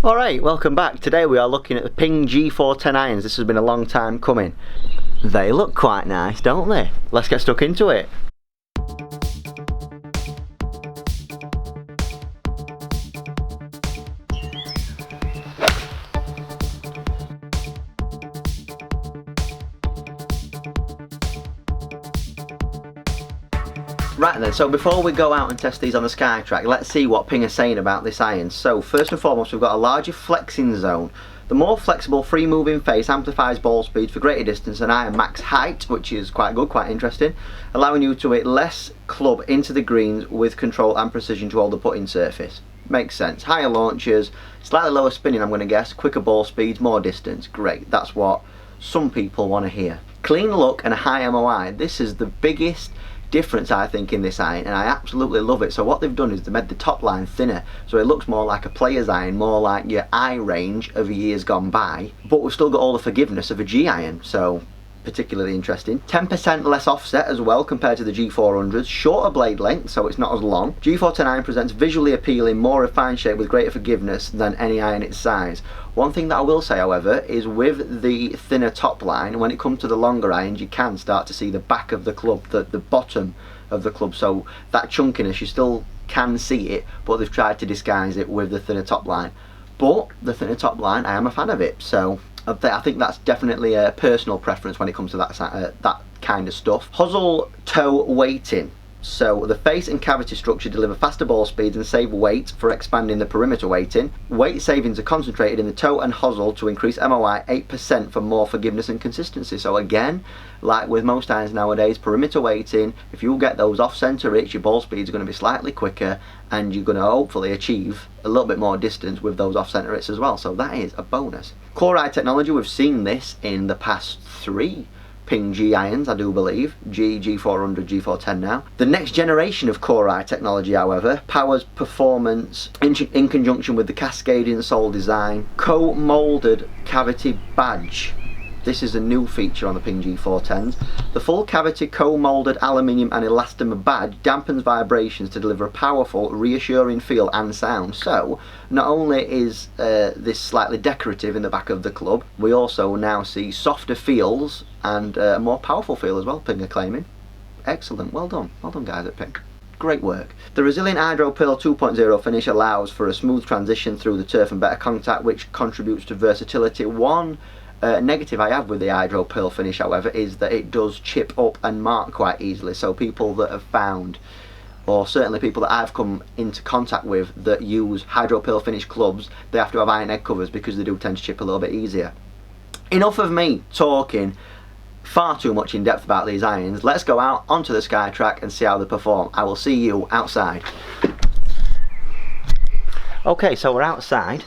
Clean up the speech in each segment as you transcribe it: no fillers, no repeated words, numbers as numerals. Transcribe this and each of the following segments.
Alright, welcome back. Today we are looking at the Ping G410 irons. This has been a long time coming. They look quite nice, don't they? Let's get stuck into it. Right then, so before we go out and test these on the SkyTrack, let's see what Ping are saying about this iron. So first and foremost, we've got a larger flexing zone. The more flexible free moving face amplifies ball speed for greater distance and higher max height, which is quite good, quite interesting, allowing you to hit less club into the greens with control and precision to hold the putting surface. Makes sense. Higher launches, slightly lower spinning I'm going to guess, quicker ball speeds, more distance. Great, that's what some people want to hear. Clean look and a high MOI. This is the biggest difference I think in this iron, and I absolutely love it. So what they've done is they made the top line thinner, so it looks more like a player's iron, more like your eye range of years gone by, but we've still got all the forgiveness of a G iron, so particularly interesting. 10% less offset as well compared to the G400s, shorter blade length so it's not as long. G410 iron presents visually appealing, more refined shape with greater forgiveness than any iron its size. One thing that I will say however is with the thinner top line, when it comes to the longer irons you can start to see the back of the club, the bottom of the club, so that chunkiness you still can see it, but they've tried to disguise it with the thinner top line. But the thinner top line, I am a fan of it, so I think that's definitely a personal preference when it comes to that kind of stuff. Hosel toe weighting. So the face and cavity structure deliver faster ball speeds and save weight for expanding the perimeter weighting. Weight savings are concentrated in the toe and hosel to increase MOI 8% for more forgiveness and consistency. So again, like with most irons nowadays, perimeter weighting, if you get those off-centre hits, your ball speeds are going to be slightly quicker and you're going to hopefully achieve a little bit more distance with those off-centre hits as well. So that is a bonus. Core eye technology, we've seen this in the past 3 Ping G irons, I do believe. G400, G410 now. The next generation of core eye technology, however, powers performance in conjunction with the cascading sole design. Co-moulded cavity badge. This is a new feature on the Ping G410s. The full cavity co-moulded aluminium and elastomer badge dampens vibrations to deliver a powerful, reassuring feel and sound. So, not only is this slightly decorative in the back of the club, we also now see softer feels and a more powerful feel as well, Ping are claiming. Excellent, well done guys at Ping. Great work. The resilient Hydro Pearl 2.0 finish allows for a smooth transition through the turf and better contact, which contributes to versatility. One negative I have with the Hydro Pearl finish, however, is that it does chip up and mark quite easily. So people that have found, or certainly people that I've come into contact with that use Hydro Pearl finish clubs, they have to have iron egg covers because they do tend to chip a little bit easier. Enough of me talking far too much in depth about these irons. Let's go out onto the SkyTrack and see how they perform. I will see you outside. Okay, so we're outside.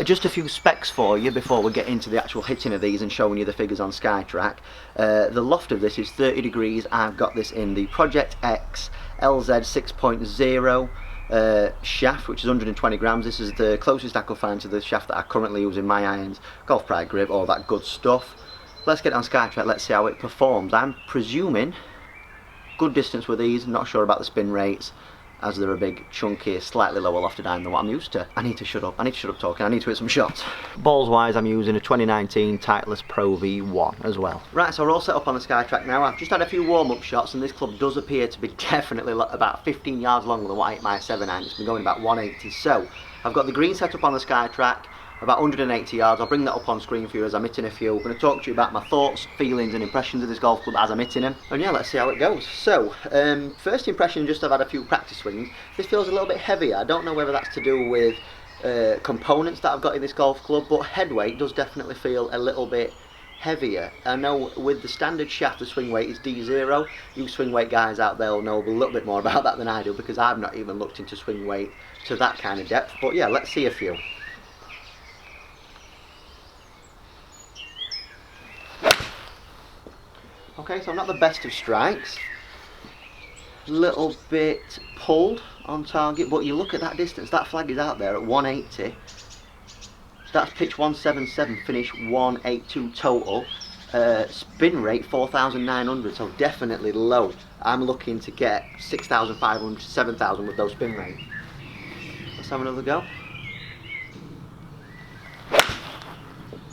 Just a few specs for you before we get into the actual hitting of these and showing you the figures on SkyTrack. The loft of this is 30 degrees. I've got this in the Project X LZ 6.0 shaft, which is 120 grams. This is the closest I could find to the shaft that I currently use in my irons. Golf Pride grip, all that good stuff. Let's get on SkyTrack, let's see how it performs. I'm presuming good distance with these, not sure about the spin rates, as they're a big, chunky, slightly lower lofted iron than what I'm used to. I need to shut up talking, I need to hit some shots. Balls wise, I'm using a 2019 Titleist Pro V1 as well. Right, so we're all set up on the SkyTrack now. I've just had a few warm-up shots and this club does appear to be definitely about 15 yards longer than what I hit my 7 iron. It's been going about 180, so I've got the green set up on the SkyTrack, about 180 yards. I'll bring that up on screen for you as I'm hitting a few. I'm going to talk to you about my thoughts, feelings and impressions of this golf club as I'm hitting them. And yeah, let's see how it goes. So, first impression, just I've had a few practice swings. This feels a little bit heavier. I don't know whether that's to do with components that I've got in this golf club, but head weight does definitely feel a little bit heavier. I know with the standard shaft the swing weight is D0. You swing weight guys out there will know a little bit more about that than I do because I've not even looked into swing weight to that kind of depth. But yeah, let's see a few. Okay, so not the best of strikes. Little bit pulled on target, but you look at that distance, that flag is out there at 180. That's pitch 177, finish 182 total. Spin rate 4,900, so definitely low. I'm looking to get 6,500, 7,000 with those spin rates. Let's have another go.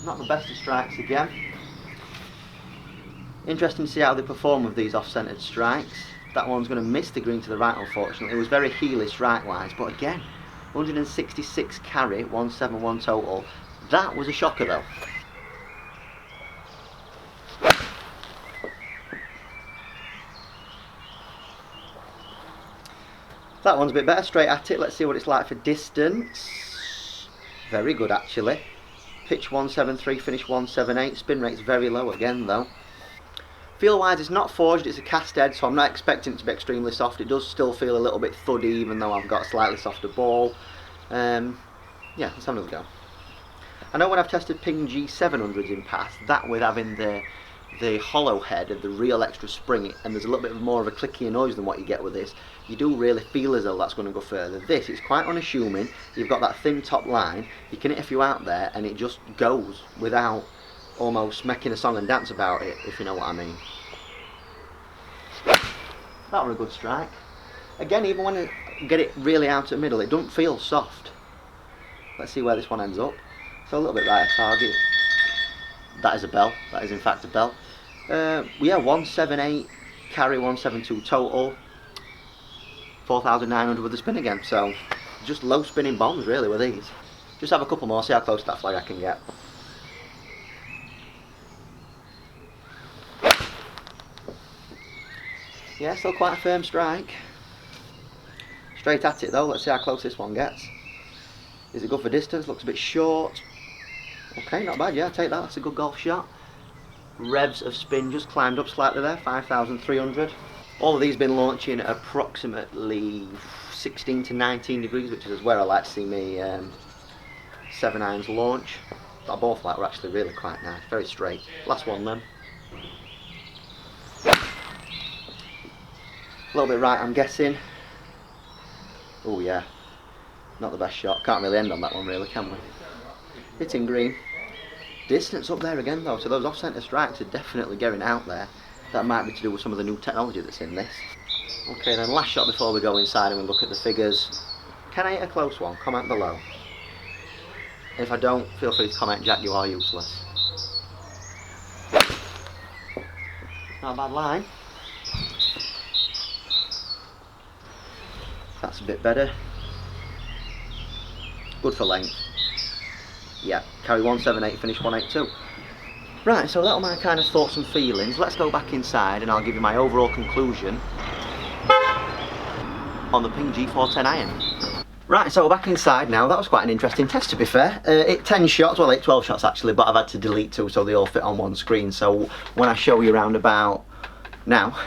Not the best of strikes again. Interesting to see how they perform with these off-centered strikes. That one's going to miss the green to the right, unfortunately. It was very heely strike-wise, but again, 166 carry, 171 total. That was a shocker though. That one's a bit better, straight at it. Let's see what it's like for distance. Very good actually. Pitch 173, finish 178. Spin rate's very low again though. Feel wise, it's not forged, it's a cast head, so I'm not expecting it to be extremely soft. It does still feel a little bit thuddy, even though I've got a slightly softer ball. Yeah, let's have another go. I know when I've tested Ping G700s in past, that with having the hollow head of the real extra spring, and there's a little bit more of a clickier noise than what you get with this, you do really feel as though that's going to go further. This, it's quite unassuming. You've got that thin top line, you can hit a few out there, and it just goes without almost making a song and dance about it, if you know what I mean. That was a good strike. Again, even when I get it really out at the middle, it doesn't feel soft. Let's see where this one ends up. So a little bit right at target. That is a bell. That is in fact a bell. Yeah, 178 carry, 172 total. 4,900 with the spin again. So just low spinning bombs really with these. Just have a couple more, see how close to that flag I can get. Yeah, still quite a firm strike. Straight at it though, let's see how close this one gets. Is it good for distance? Looks a bit short. Okay, not bad, yeah, I'll take that, that's a good golf shot. Revs of spin just climbed up slightly there, 5,300. All of these been launching at approximately 16 to 19 degrees, which is where I like to see me 7-irons launch. That ball flight were actually really quite nice, very straight. Last one then. A little bit right, I'm guessing. Oh yeah, not the best shot. Can't really end on that one really, can we? Hitting green. Distance up there again though, so those off-centre strikes are definitely getting out there. That might be to do with some of the new technology that's in this. Okay then, last shot before we go inside and we look at the figures. Can I hit a close one? Comment below. If I don't, feel free to comment, Jack, you are useless. Not a bad line. That's a bit better. Good for length. Yeah, carry 178, finish 182. Right, so that were my kind of thoughts and feelings. Let's go back inside and I'll give you my overall conclusion on the Ping G410 iron. Right, so we're back inside now. That was quite an interesting test to be fair. It 10 shots, well it 12 shots actually, but I've had to delete 2 so they all fit on one screen. So when I show you around about now,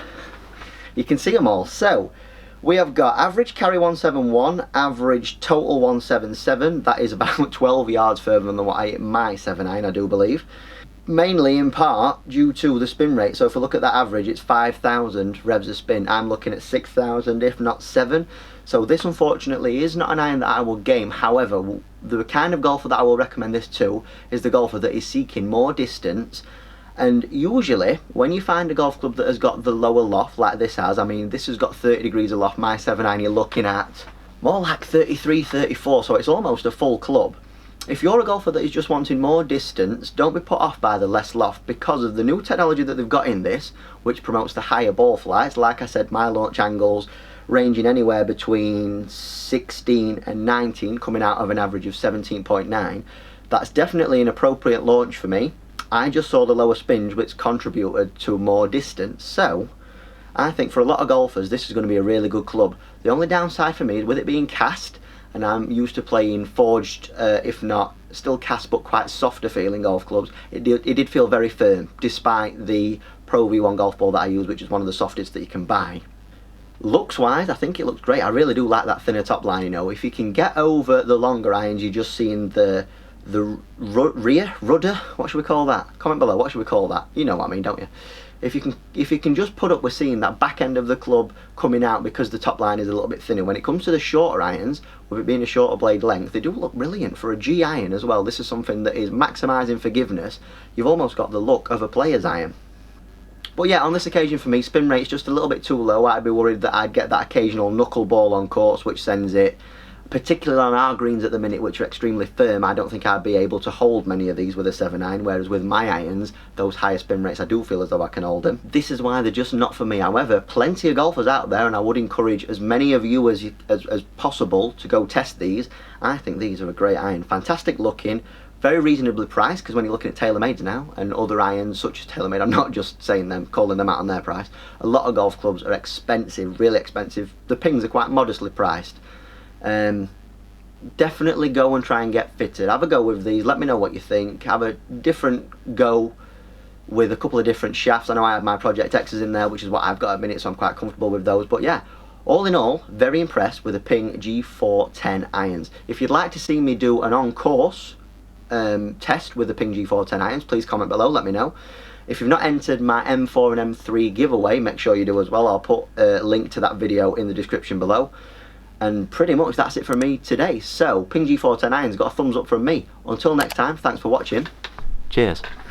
you can see them all. So we have got average carry 171, average total 177. That is about 12 yards further than what I hit my 7-iron, I do believe. Mainly in part due to the spin rate. So if we look at that average, it's 5,000 revs of spin. I'm looking at 6,000, if not 7. So this unfortunately is not an iron that I will game. However, the kind of golfer that I will recommend this to is the golfer that is seeking more distance. And usually, when you find a golf club that has got the lower loft, like this has, I mean, this has got 30 degrees of loft, my 7-iron you're looking at more like 33, 34, so it's almost a full club. If you're a golfer that is just wanting more distance, don't be put off by the less loft because of the new technology that they've got in this, which promotes the higher ball flights. Like I said, my launch angles ranging anywhere between 16 and 19, coming out of an average of 17.9. That's definitely an appropriate launch for me. I just saw the lower spins which contributed to more distance, so I think for a lot of golfers this is going to be a really good club. The only downside for me is with it being cast, and I'm used to playing forged, if not still cast but quite softer feeling golf clubs, it did feel very firm despite the Pro V1 golf ball that I use, which is one of the softest that you can buy. Looks wise, I think it looks great. I really do like that thinner top line, you know. If you can get over the longer irons, you're just seeing the rudder, what should we call that? Comment below, what should we call that? You know what I mean, don't you? If you can just put up with seeing that back end of the club coming out because the top line is a little bit thinner. When it comes to the shorter irons, with it being a shorter blade length, they do look brilliant for a G iron as well. This is something that is maximising forgiveness. You've almost got the look of a player's iron. But yeah, on this occasion for me, spin rate's just a little bit too low. I'd be worried that I'd get that occasional knuckle ball on course which sends it particularly on our greens at the minute, which are extremely firm. I don't think I'd be able to hold many of these with a 7-iron, whereas with my irons, those higher spin rates, I do feel as though I can hold them. This is why they're just not for me. However, plenty of golfers out there, and I would encourage as many of you as possible to go test these. I think these are a great iron. Fantastic looking, very reasonably priced, because when you're looking at TaylorMades now and other irons such as TaylorMade, I'm not just saying them, calling them out on their price. A lot of golf clubs are expensive, really expensive. The Pings are quite modestly priced. Definitely go and try and get fitted. Have a go with these, let me know what you think. Have a different go with a couple of different shafts. I know I have my Project X's in there, which is what I've got at the minute, so I'm quite comfortable with those. But yeah, all in all, very impressed with the Ping G410 irons. If you'd like to see me do an on-course test with the Ping G410 irons, please comment below, let me know. If you've not entered my M4 and M3 giveaway, make sure you do as well. I'll put a link to that video in the description below. And pretty much that's it from me today. So, Ping G410 irons got a thumbs up from me. Until next time, thanks for watching. Cheers.